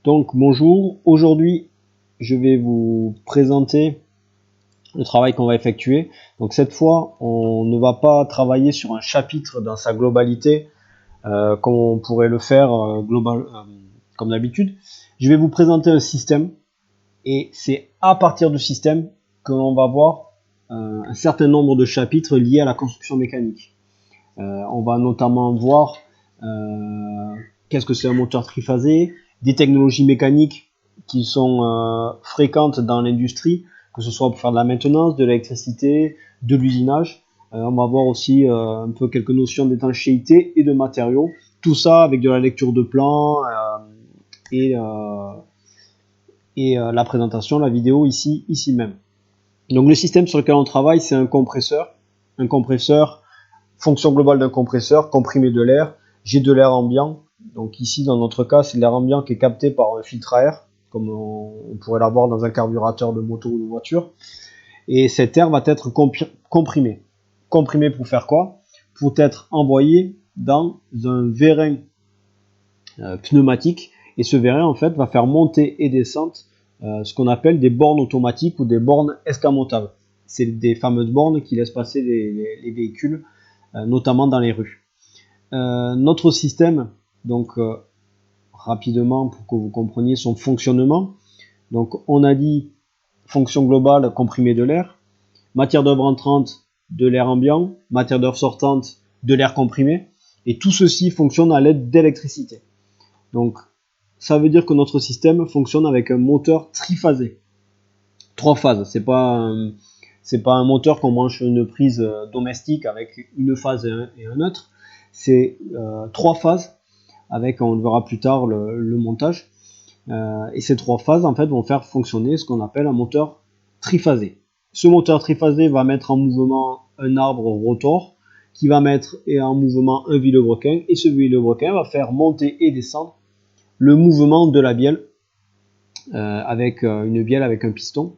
Donc bonjour, aujourd'hui je vais vous présenter le travail qu'on va effectuer. Donc cette fois on ne va pas travailler sur un chapitre dans sa globalité comme on pourrait le faire comme d'habitude. Je vais vous présenter un système et c'est à partir du système que l'on va voir un certain nombre de chapitres liés à la construction mécanique. On va notamment voir qu'est-ce que c'est un moteur triphasé, des technologies mécaniques qui sont fréquentes dans l'industrie, que ce soit pour faire de la maintenance, de l'électricité, de l'usinage. On va voir aussi un peu quelques notions d'étanchéité et de matériaux. Tout ça avec de la lecture de plans et la présentation, la vidéo ici même. Donc le système sur lequel on travaille, c'est un compresseur. Un compresseur, fonction globale d'un compresseur, comprimer de l'air, j'ai de l'air ambiant. Donc ici, dans notre cas, c'est l'air ambiant qui est capté par un filtre à air, comme on pourrait l'avoir dans un carburateur de moto ou de voiture. Et cet air va être comprimé. Comprimé pour faire quoi? Pour être envoyé dans un vérin pneumatique. Et ce vérin, en fait, va faire monter et descendre ce qu'on appelle des bornes automatiques ou des bornes escamotables. C'est des fameuses bornes qui laissent passer les véhicules, notamment dans les rues. Notre système, donc rapidement pour que vous compreniez son fonctionnement. Donc on a dit fonction globale, comprimer de l'air, matière d'œuvre entrante, de l'air ambiant, matière d'œuvre sortante, de l'air comprimé, et tout ceci fonctionne à l'aide d'électricité. Donc ça veut dire que notre système fonctionne avec un moteur triphasé. 3 phases, c'est pas un moteur qu'on branche une prise domestique avec une phase et un autre. C'est 3 phases avec, on le verra plus tard, le montage. Et ces 3 phases en fait vont faire fonctionner ce qu'on appelle un moteur triphasé. Ce moteur triphasé va mettre en mouvement un arbre rotor qui va mettre en mouvement un vilebrequin, et ce vilebrequin va faire monter et descendre le mouvement de la bielle avec une bielle avec un piston.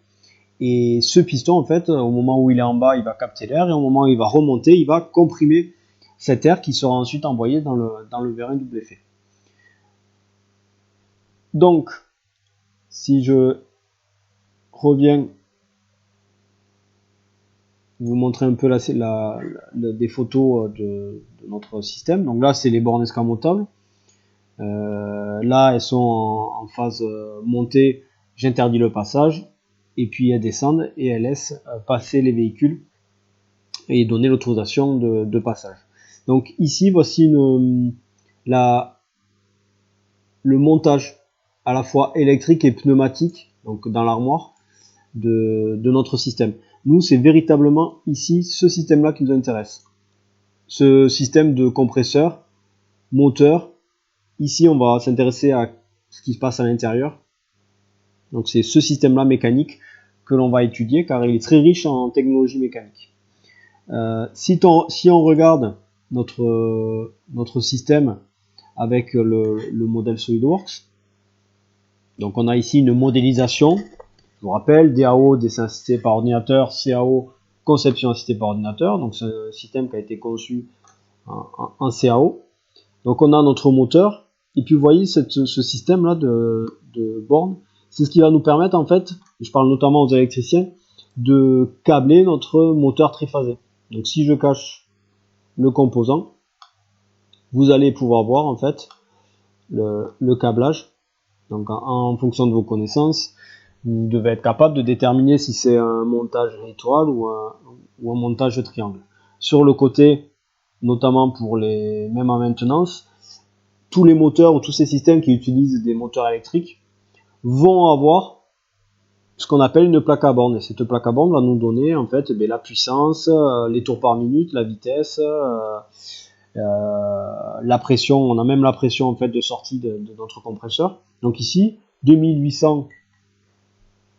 Et ce piston, en fait, au moment où il est en bas, il va capter l'air, et au moment où il va remonter, il va comprimer cet air qui sera ensuite envoyé dans le vérin double effet. Donc, si je reviens vous montrer un peu des photos de notre système. Donc là, c'est les bornes escamotables. Là, elles sont en phase montée, j'interdis le passage, et puis elles descendent et elles laissent passer les véhicules et donner l'autorisation de passage. Donc ici, voici le montage à la fois électrique et pneumatique, donc dans l'armoire de notre système. Nous, c'est véritablement ici ce système-là qui nous intéresse. Ce système de compresseur, moteur. Ici, on va s'intéresser à ce qui se passe à l'intérieur. Donc c'est ce système-là mécanique que l'on va étudier car il est très riche en technologie mécanique. Si on regarde notre système avec le modèle SolidWorks, donc on a ici une modélisation. Je vous rappelle, DAO, dessin assisté par ordinateur, CAO, conception assistée par ordinateur. Donc c'est un système qui a été conçu en CAO. Donc on a notre moteur. Et puis vous voyez ce système-là de borne, c'est ce qui va nous permettre en fait, je parle notamment aux électriciens, de câbler notre moteur triphasé. Donc si je cache le composant, vous allez pouvoir voir en fait le câblage. Donc en fonction de vos connaissances, vous devez être capable de déterminer si c'est un montage étoile ou un montage triangle. Sur le côté, notamment même en maintenance, tous les moteurs ou tous ces systèmes qui utilisent des moteurs électriques vont avoir ce qu'on appelle une plaque à bornes. Et cette plaque à bornes va nous donner en fait la puissance, les tours par minute, la vitesse, la pression. On a même la pression en fait de sortie de notre compresseur. Donc ici, 2800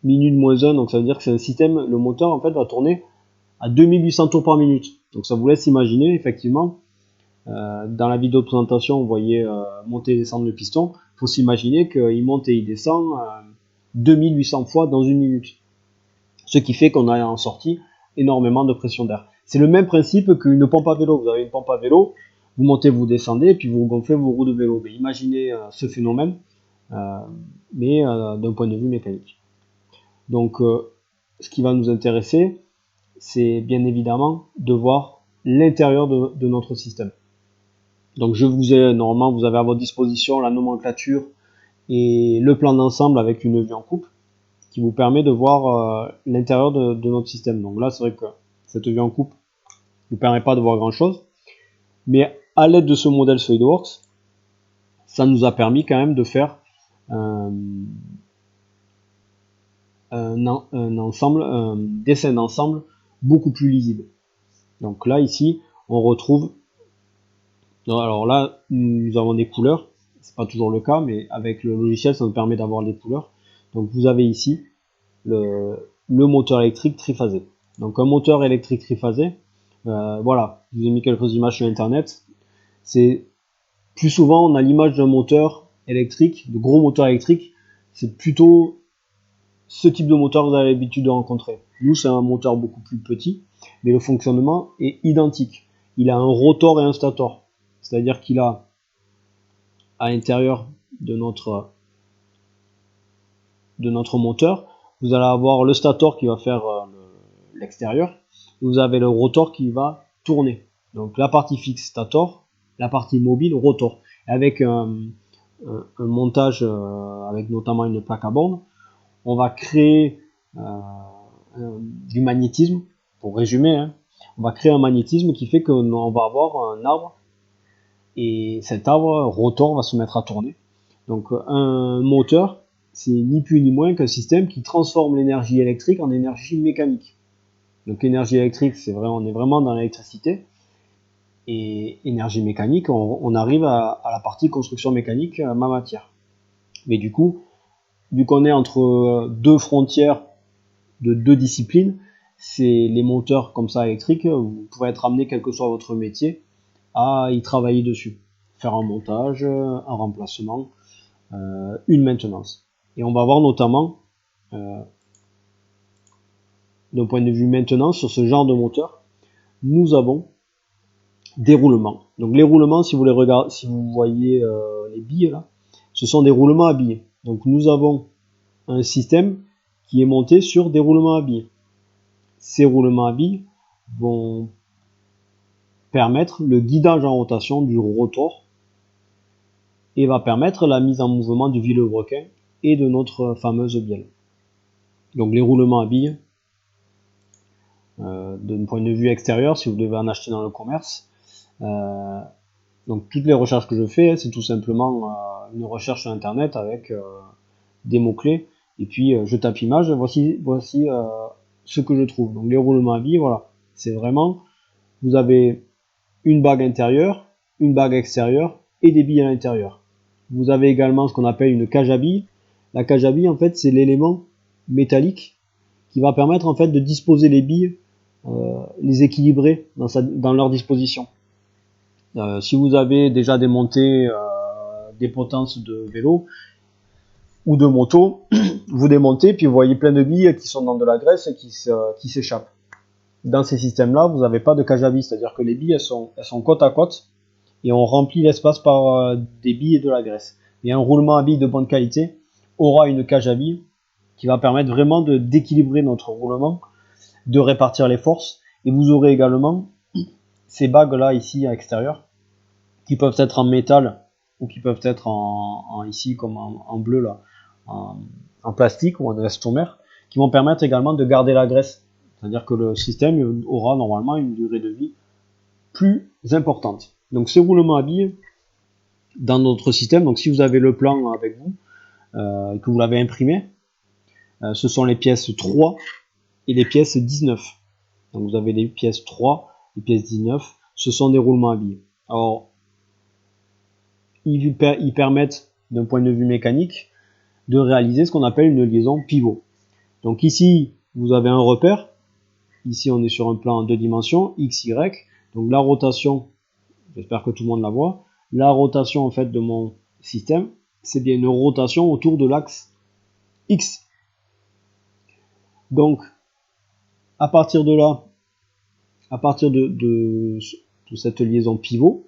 minutes moins 1, donc ça veut dire que c'est un système, le moteur en fait va tourner à 2800 tours par minute. Donc ça vous laisse imaginer effectivement, dans la vidéo de présentation vous voyez monter et descendre le piston, il faut s'imaginer qu'il monte et il descend 2800 fois dans une minute. Ce qui fait qu'on a en sortie énormément de pression d'air. C'est le même principe qu'une pompe à vélo. Vous avez une pompe à vélo, vous montez, vous descendez, et puis vous gonflez vos roues de vélo. Mais imaginez ce phénomène mais d'un point de vue mécanique. Donc ce qui va nous intéresser, c'est bien évidemment de voir l'intérieur de notre système. Donc normalement vous avez à votre disposition la nomenclature et le plan d'ensemble avec une vue en coupe qui vous permet de voir l'intérieur de notre système. Donc là c'est vrai que cette vue en coupe ne vous permet pas de voir grand chose, mais à l'aide de ce modèle SolidWorks, ça nous a permis quand même de faire un dessin d'ensemble beaucoup plus lisible. Donc là ici on retrouve, alors là nous avons des couleurs, c'est pas toujours le cas, mais avec le logiciel ça nous permet d'avoir des couleurs. Donc vous avez ici le moteur électrique triphasé. Donc un moteur électrique triphasé, voilà, je vous ai mis quelques images sur internet. C'est plus souvent on a l'image d'un moteur électrique, de gros moteurs électriques, c'est plutôt ce type de moteur que vous avez l'habitude de rencontrer. Nous c'est un moteur beaucoup plus petit, mais le fonctionnement est identique. Il a un rotor et un stator, c'est-à-dire qu'il a à l'intérieur de notre moteur, vous allez avoir le stator qui va faire l'extérieur, vous avez le rotor qui va tourner. Donc la partie fixe stator, la partie mobile rotor. Avec un montage avec notamment une plaque à borne, on va créer du magnétisme, pour résumer, hein, on va créer un magnétisme qui fait qu'on va avoir un arbre, et cet arbre rotor va se mettre à tourner. Donc un moteur, c'est ni plus ni moins qu'un système qui transforme l'énergie électrique en énergie mécanique. Donc l'énergie électrique, on est vraiment dans l'électricité, et énergie mécanique, on arrive à la partie construction mécanique, ma matière. Mais du coup, vu qu'on est entre deux frontières de deux disciplines, c'est les moteurs comme ça électriques, vous pourrez être amené, quel que soit votre métier, à y travailler dessus, faire un montage, un remplacement, une maintenance. Et on va voir notamment, d'un point de vue maintenance, sur ce genre de moteur, nous avons des roulements. Donc les roulements, si vous les regardez, si vous voyez les billes là, ce sont des roulements à billes. Donc nous avons un système qui est monté sur des roulements à billes. Ces roulements à billes vont permettre le guidage en rotation du rotor et va permettre la mise en mouvement du vilebrequin et de notre fameuse bielle. Donc les roulements à billes, d'un point de vue extérieur, si vous devez en acheter dans le commerce, donc toutes les recherches que je fais, c'est tout simplement une recherche sur internet avec des mots-clés, et puis je tape image, voici ce que je trouve. Donc les roulements à billes, voilà, c'est vraiment, vous avez une bague intérieure, une bague extérieure et des billes à l'intérieur. Vous avez également ce qu'on appelle une cage à billes. La cage à billes, en fait, c'est l'élément métallique qui va permettre en fait de disposer les billes, les équilibrer dans leur disposition. Si vous avez déjà démonté des potences de vélo ou de moto, vous démontez puis vous voyez plein de billes qui sont dans de la graisse et qui s'échappent. Dans ces systèmes-là, vous n'avez pas de cage à billes, c'est-à-dire que les billes elles sont côte à côte et on remplit l'espace par des billes et de la graisse. Et un roulement à billes de bonne qualité aura une cage à billes qui va permettre vraiment d'équilibrer notre roulement, de répartir les forces, et vous aurez également ces bagues là ici à l'extérieur qui peuvent être en métal ou qui peuvent être ici comme en bleu là, en plastique ou en élastomère, qui vont permettre également de garder la graisse. C'est-à-dire que le système aura normalement une durée de vie plus importante. Donc ces roulements à billes dans notre système, donc si vous avez le plan avec vous, que vous l'avez imprimé, ce sont les pièces 3 et les pièces 19. Donc vous avez les pièces 3, les pièces 19, ce sont des roulements à billes. Alors, ils permettent, d'un point de vue mécanique, de réaliser ce qu'on appelle une liaison pivot. Donc ici, vous avez un repère. Ici, on est sur un plan en deux dimensions, X, Y. Donc la rotation, j'espère que tout le monde la voit. La rotation, en fait, de mon système, c'est bien une rotation autour de l'axe X. Donc, à partir de là, à partir de cette liaison pivot,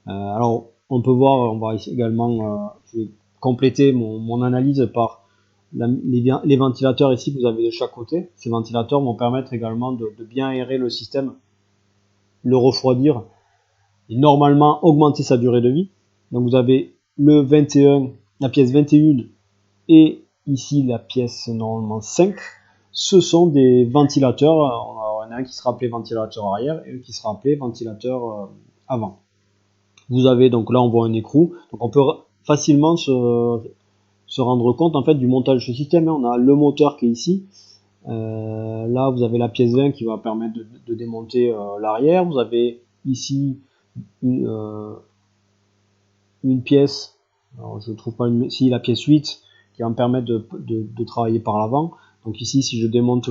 alors on peut voir, on va également, je vais compléter mon analyse par les ventilateurs ici que vous avez de chaque côté. Ces ventilateurs vont permettre également de bien aérer le système, le refroidir et normalement augmenter sa durée de vie. Donc vous avez le 21, la pièce 21 et ici la pièce normalement 5. Ce sont des ventilateurs. On a un qui sera appelé ventilateur arrière et un qui sera appelé ventilateur avant. Vous avez donc là on voit un écrou. Donc on peut facilement se rendre compte en fait du montage de ce système. On a le moteur qui est ici. Là vous avez la pièce 20 qui va permettre de démonter l'arrière. Vous avez ici une pièce, alors je trouve pas si la pièce 8 qui va me permettre de travailler par l'avant. Donc ici si je démonte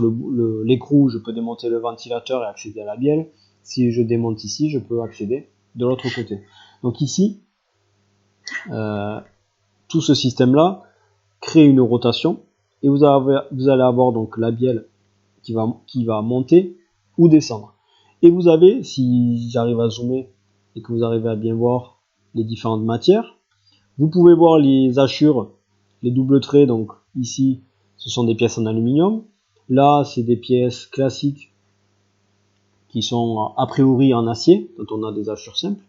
l'écrou, je peux démonter le ventilateur et accéder à la bielle. Si je démonte ici, je peux accéder de l'autre côté. Donc ici, tout ce système là crée une rotation et vous allez avoir donc la bielle qui va monter ou descendre. Et vous avez, si j'arrive à zoomer et que vous arrivez à bien voir les différentes matières, vous pouvez voir les hachures, les doubles traits. Donc ici ce sont des pièces en aluminium, là c'est des pièces classiques qui sont a priori en acier, quand on a des hachures simples.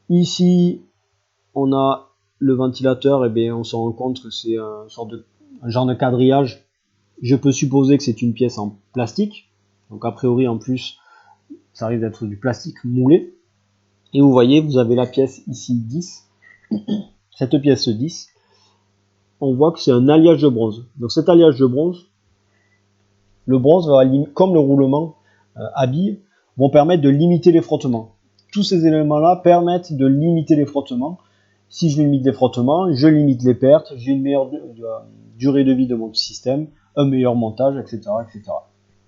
Ici on a le ventilateur, et bien on se rend compte que c'est un genre de quadrillage. Je peux supposer que c'est une pièce en plastique, donc a priori en plus ça risque d'être du plastique moulé. Et vous voyez, vous avez la pièce ici 10, cette pièce 10, on voit que c'est un alliage de bronze. Donc cet alliage de bronze, le bronze va, comme le roulement habille, vont permettre de limiter les frottements. Tous ces éléments-là permettent de limiter les frottements. Si je limite les frottements, je limite les pertes, j'ai une meilleure durée de vie de mon système, un meilleur montage, etc. etc.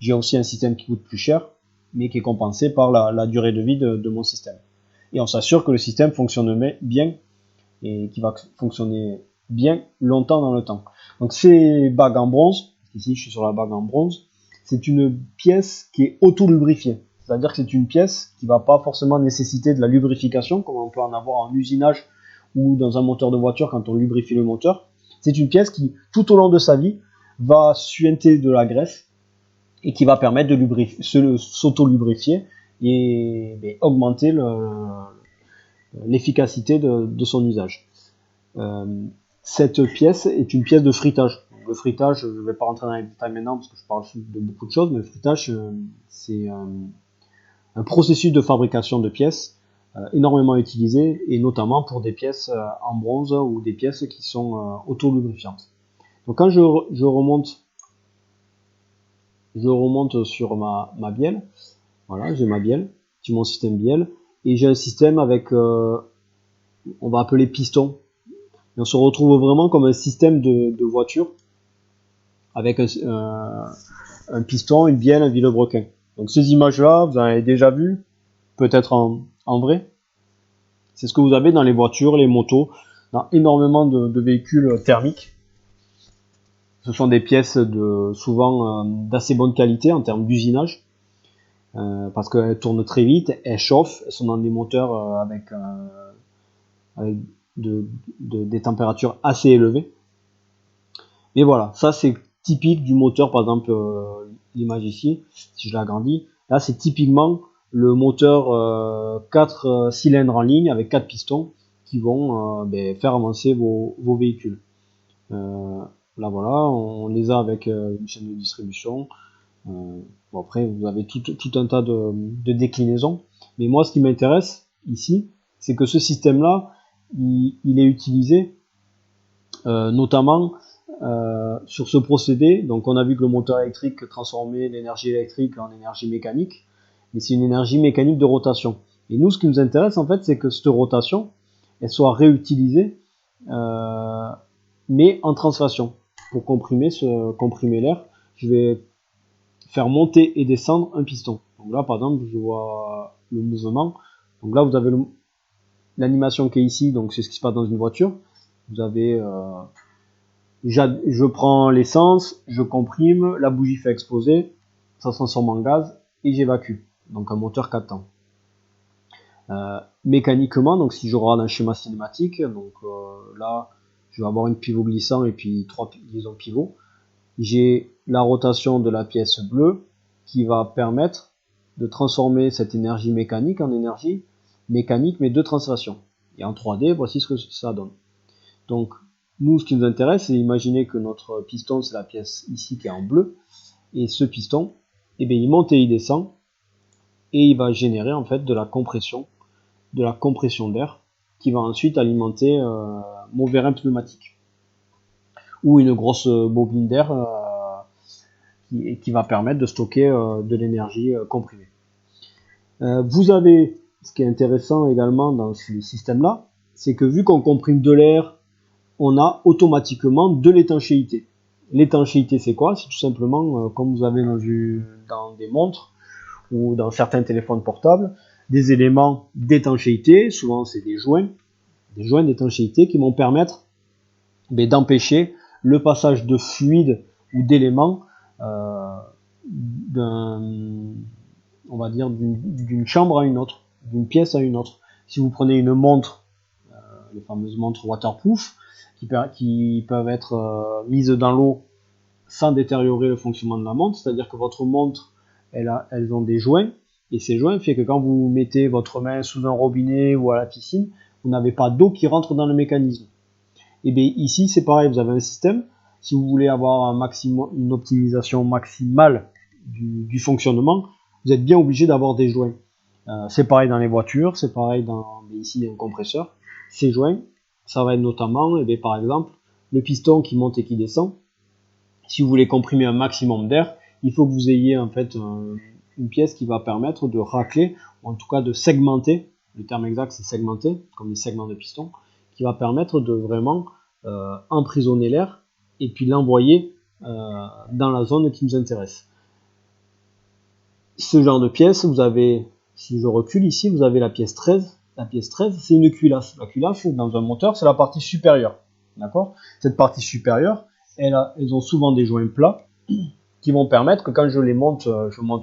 J'ai aussi un système qui coûte plus cher, mais qui est compensé par la durée de vie de mon système. Et on s'assure que le système fonctionne bien et qu'il va fonctionner bien longtemps dans le temps. Donc ces bagues en bronze, ici je suis sur la bague en bronze, c'est une pièce qui est auto-lubrifiée. C'est-à-dire que c'est une pièce qui ne va pas forcément nécessiter de la lubrification, comme on peut en avoir en usinage ou dans un moteur de voiture quand on lubrifie le moteur. C'est une pièce qui, tout au long de sa vie, va suinter de la graisse et qui va permettre de s'auto-lubrifier et augmenter l'efficacité de son usage. Cette pièce est une pièce de fritage. Le fritage, je ne vais pas rentrer dans les détails maintenant parce que je parle de beaucoup de choses, mais le fritage, c'est un processus de fabrication de pièces énormément utilisé, et notamment pour des pièces en bronze ou des pièces qui sont auto-lubrifiantes. Donc quand je remonte sur ma bielle, voilà, j'ai ma bielle, j'ai mon système bielle, et j'ai un système avec, on va appeler piston. Et on se retrouve vraiment comme un système de voiture, avec un piston, une bielle, un vilebrequin. Donc ces images-là, vous en avez déjà vu, peut-être en vrai. C'est ce que vous avez dans les voitures, les motos, dans énormément de véhicules thermiques. Ce sont des pièces souvent d'assez bonne qualité en termes d'usinage, parce qu'elles tournent très vite, elles chauffent, elles sont dans des moteurs avec des températures assez élevées. Mais voilà, ça c'est typique du moteur, par exemple l'image ici, si je l'agrandis, là c'est typiquement le moteur 4 cylindres en ligne avec 4 pistons qui vont faire avancer vos véhicules. Là voilà, on les a avec une chaîne de distribution. Bon, après vous avez tout un tas de déclinaisons, mais moi ce qui m'intéresse ici, c'est que ce système là il est utilisé notamment sur ce procédé. Donc on a vu que le moteur électrique transformait l'énergie électrique en énergie mécanique, mais c'est une énergie mécanique de rotation. Et nous, ce qui nous intéresse en fait, c'est que cette rotation, elle soit réutilisée, mais en translation. Pour comprimer l'air, je vais faire monter et descendre un piston. Donc là, par exemple, je vois le mouvement. Donc là, vous avez l'animation qui est ici, donc c'est ce qui se passe dans une voiture. Vous avez je prends l'essence, je comprime, la bougie fait exploser, ça se transforme en gaz et j'évacue. Donc un moteur 4 temps. Mécaniquement, donc si je regarde un schéma cinématique, donc là je vais avoir une pivot glissant et puis 3 liaisons pivots. J'ai la rotation de la pièce bleue qui va permettre de transformer cette énergie mécanique en énergie mécanique mais de translation. Et en 3D, voici ce que ça donne. Donc nous, ce qui nous intéresse, c'est d'imaginer que notre piston, c'est la pièce ici qui est en bleu, et ce piston, eh bien, il monte et il descend, et il va générer en fait de la compression d'air, qui va ensuite alimenter mon vérin pneumatique, ou une grosse bobine d'air qui va permettre de stocker de l'énergie comprimée. Vous avez, ce qui est intéressant également dans ce système-là, c'est que vu qu'on comprime de l'air, on a automatiquement de l'étanchéité. L'étanchéité, c'est quoi? C'est tout simplement, comme vous avez dans des montres ou dans certains téléphones portables, des éléments d'étanchéité, souvent c'est des joints d'étanchéité qui vont permettre d'empêcher le passage de fluide ou d'éléments on va dire d'une chambre à une autre, d'une pièce à une autre. Si vous prenez une montre, les fameuses montres waterproof, qui peuvent être mises dans l'eau sans détériorer le fonctionnement de la montre, c'est-à-dire que votre montre, elles ont des joints, et ces joints fait que quand vous mettez votre main sous un robinet ou à la piscine, vous n'avez pas d'eau qui rentre dans le mécanisme. Et bien ici c'est pareil, vous avez un système, si vous voulez avoir une optimisation maximale du fonctionnement, vous êtes bien obligé d'avoir des joints. C'est pareil dans les voitures, c'est pareil ici il y a un compresseur. Ces joints, ça va être notamment, et bien, par exemple, le piston qui monte et qui descend. Si vous voulez comprimer un maximum d'air, il faut que vous ayez en fait une pièce qui va permettre de racler, ou en tout cas de segmenter, le terme exact c'est segmenter, comme des segments de piston, qui va permettre de vraiment emprisonner l'air et puis l'envoyer dans la zone qui nous intéresse. Ce genre de pièce, vous avez, si je recule ici, vous avez la pièce 13. La pièce 13, c'est une culasse. La culasse, dans un moteur, c'est la partie supérieure. D'accord? Cette partie supérieure, elles ont souvent des joints plats qui vont permettre que quand je monte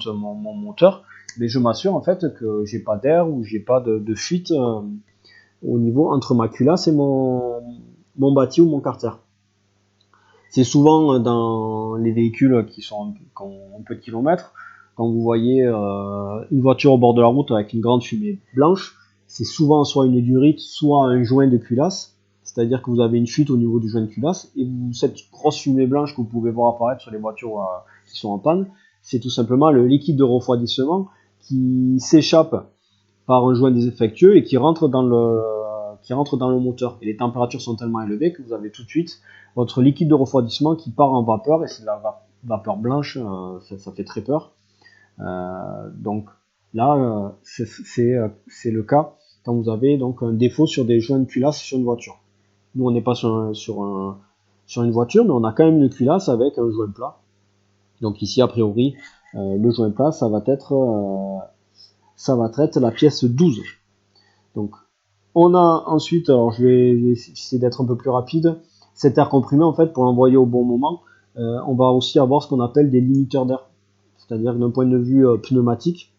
mon moteur, mais je m'assure en fait que j'ai pas d'air ou j'ai pas de fuite au niveau entre ma culasse et mon bâti ou mon carter. C'est souvent dans les véhicules qui ont un peu de kilomètres, quand vous voyez une voiture au bord de la route avec une grande fumée blanche, c'est souvent soit une durite, soit un joint de culasse, c'est-à-dire que vous avez une fuite au niveau du joint de culasse, et cette grosse fumée blanche que vous pouvez voir apparaître sur les voitures qui sont en panne, c'est tout simplement le liquide de refroidissement qui s'échappe par un joint défectueux et qui rentre dans le moteur. Et les températures sont tellement élevées que vous avez tout de suite votre liquide de refroidissement qui part en vapeur, et c'est de la vapeur blanche, ça fait très peur. Donc là, c'est le cas quand vous avez donc un défaut sur des joints de culasse sur une voiture. Nous, on n'est pas sur une voiture, mais on a quand même une culasse avec un joint plat. Donc ici, a priori, le joint plat, ça va être la pièce 12. Donc, on a ensuite, alors je vais essayer d'être un peu plus rapide, cet air comprimé, en fait, pour l'envoyer au bon moment, on va aussi avoir ce qu'on appelle des limiteurs d'air. C'est-à-dire d'un point de vue pneumatique.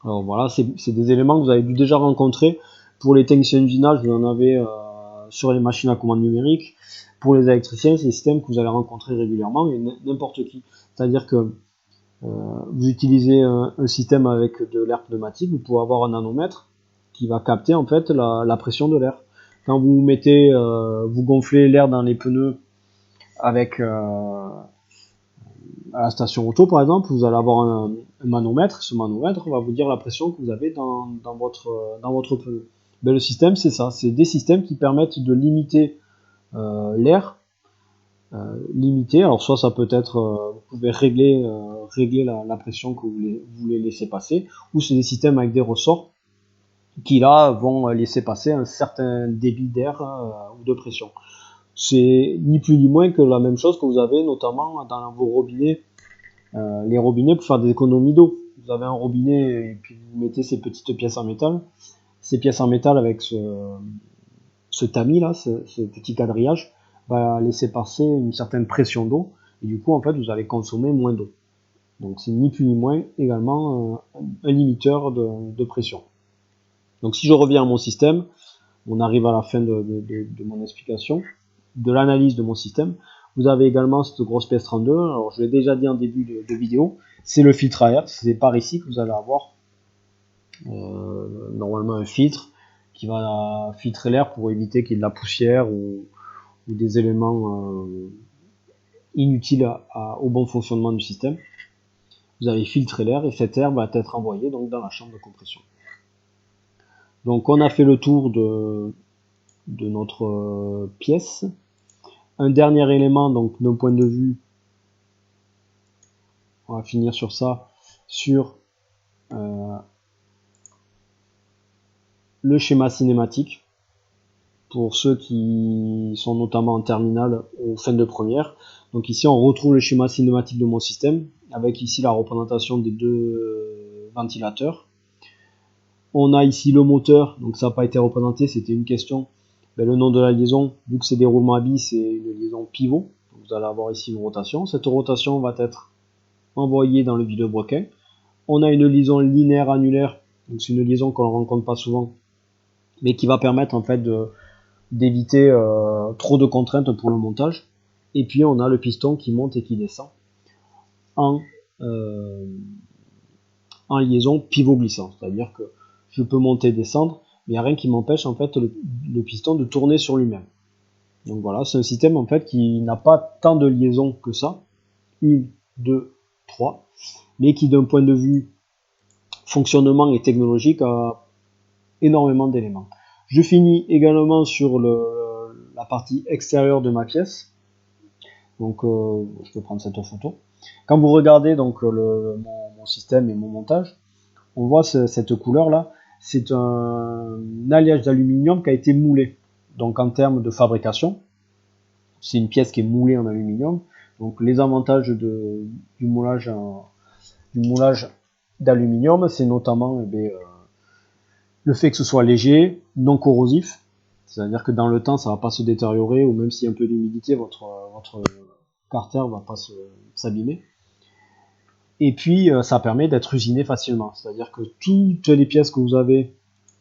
Alors voilà, c'est des éléments que vous avez dû déjà rencontrer. Pour les techniciens d'usinage, vous en avez sur les machines à commande numérique. Pour les électriciens, c'est des systèmes que vous allez rencontrer régulièrement, et n'importe qui. C'est-à-dire que vous utilisez un système avec de l'air pneumatique, vous pouvez avoir un nanomètre qui va capter en fait la pression de l'air. Quand vous mettez, vous gonflez l'air dans les pneus avec à la station auto par exemple, vous allez avoir un manomètre. Ce manomètre va vous dire la pression que vous avez dans votre pneu. Ben, le système, c'est ça, c'est des systèmes qui permettent de limiter l'air. Limité, alors soit ça peut être, vous pouvez régler la pression que vous voulez laisser passer, ou c'est des systèmes avec des ressorts qui là vont laisser passer un certain débit d'air ou de pression. C'est ni plus ni moins que la même chose que vous avez notamment dans vos robinets, les robinets pour faire des économies d'eau. Vous avez un robinet et puis vous mettez ces petites pièces en métal. Ces pièces en métal avec ce tamis là, ce petit quadrillage, va laisser passer une certaine pression d'eau, et du coup en fait vous allez consommer moins d'eau. Donc c'est ni plus ni moins également un limiteur de pression. Donc si je reviens à mon système, on arrive à la fin de mon explication, de l'analyse de mon système. Vous avez également cette grosse pièce 32. Alors je l'ai déjà dit en début de vidéo, c'est le filtre à air. C'est par ici que vous allez avoir normalement un filtre qui va filtrer l'air pour éviter qu'il y ait de la poussière ou des éléments inutiles au bon fonctionnement du système. Vous allez filtrer l'air et cet air va être envoyé donc dans la chambre de compression. Donc on a fait le tour de notre pièce. Un dernier élément, donc d'un point de vue, on va finir sur ça, sur le schéma cinématique. Pour ceux qui sont notamment en terminale ou fin de première. Donc ici on retrouve le schéma cinématique de mon système, avec ici la représentation des deux ventilateurs. On a ici le moteur, donc ça n'a pas été représenté, c'était une question. Le nom de la liaison, vu que c'est des roulements à billes, c'est une liaison pivot. Donc vous allez avoir ici une rotation. Cette rotation va être envoyée dans le vilebrequin. On a une liaison linéaire annulaire, donc c'est une liaison qu'on ne rencontre pas souvent, mais qui va permettre en fait d'éviter trop de contraintes pour le montage. Et puis on a le piston qui monte et qui descend en liaison pivot glissant, c'est-à-dire que je peux monter et descendre, mais il n'y a rien qui m'empêche en fait le piston de tourner sur lui-même. Donc voilà, c'est un système en fait qui n'a pas tant de liaisons que ça, 1, 2, 3, mais qui d'un point de vue fonctionnement et technologique a énormément d'éléments. Je finis également sur la partie extérieure de ma pièce. Donc je peux prendre cette photo. Quand vous regardez donc mon système et mon montage, on voit cette couleur là, c'est un alliage d'aluminium qui a été moulé. Donc en termes de fabrication, c'est une pièce qui est moulée en aluminium. Donc les avantages du moulage d'aluminium, c'est notamment le fait que ce soit léger, non corrosif, c'est-à-dire que dans le temps ça va pas se détériorer, ou même s'il y a un peu d'humidité, votre carter va pas s'abîmer. Et puis ça permet d'être usiné facilement, c'est-à-dire que toutes les pièces que vous avez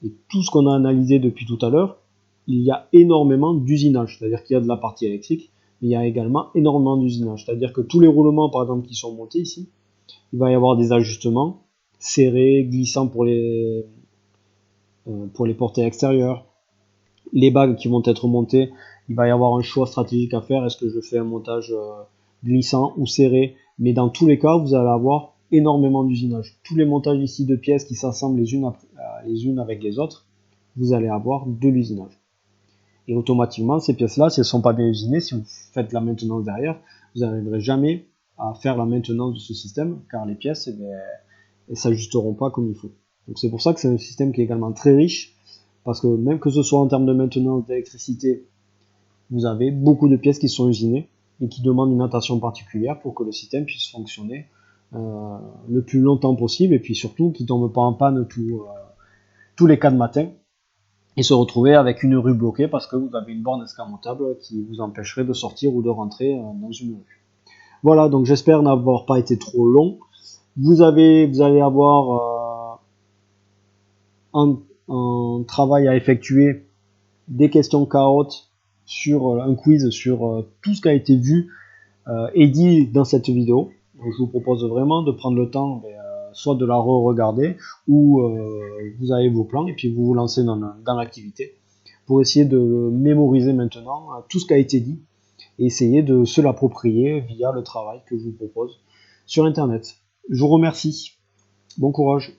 et tout ce qu'on a analysé depuis tout à l'heure, il y a énormément d'usinage, c'est-à-dire qu'il y a de la partie électrique, mais il y a également énormément d'usinage, c'est-à-dire que tous les roulements par exemple qui sont montés ici, il va y avoir des ajustements serrés, glissants pour les portées extérieures, les bagues qui vont être montées, il va y avoir un choix stratégique à faire, est-ce que je fais un montage glissant ou serré, mais dans tous les cas vous allez avoir énormément d'usinage. Tous les montages ici de pièces qui s'assemblent les unes avec les autres, vous allez avoir de l'usinage. Et automatiquement ces pièces là, si elles ne sont pas bien usinées, si vous faites la maintenance derrière, vous n'arriverez jamais à faire la maintenance de ce système, car les pièces elles s'ajusteront pas comme il faut. Donc c'est pour ça que c'est un système qui est également très riche, parce que même que ce soit en termes de maintenance d'électricité, vous avez beaucoup de pièces qui sont usinées et qui demandent une attention particulière pour que le système puisse fonctionner le plus longtemps possible, et puis surtout qu'il ne tombe pas en panne tous les 4 matins et se retrouver avec une rue bloquée parce que vous avez une borne escamotable qui vous empêcherait de sortir ou de rentrer dans une rue. Voilà, donc j'espère n'avoir pas été trop long. Vous allez avoir un travail à effectuer, des questions carottes sur un quiz sur tout ce qui a été vu et dit dans cette vidéo. Donc je vous propose vraiment de prendre le temps soit de la re-regarder ou vous avez vos plans et puis vous vous lancez dans l'activité pour essayer de mémoriser maintenant tout ce qui a été dit et essayer de se l'approprier via le travail que je vous propose sur internet. Je vous remercie. Bon courage.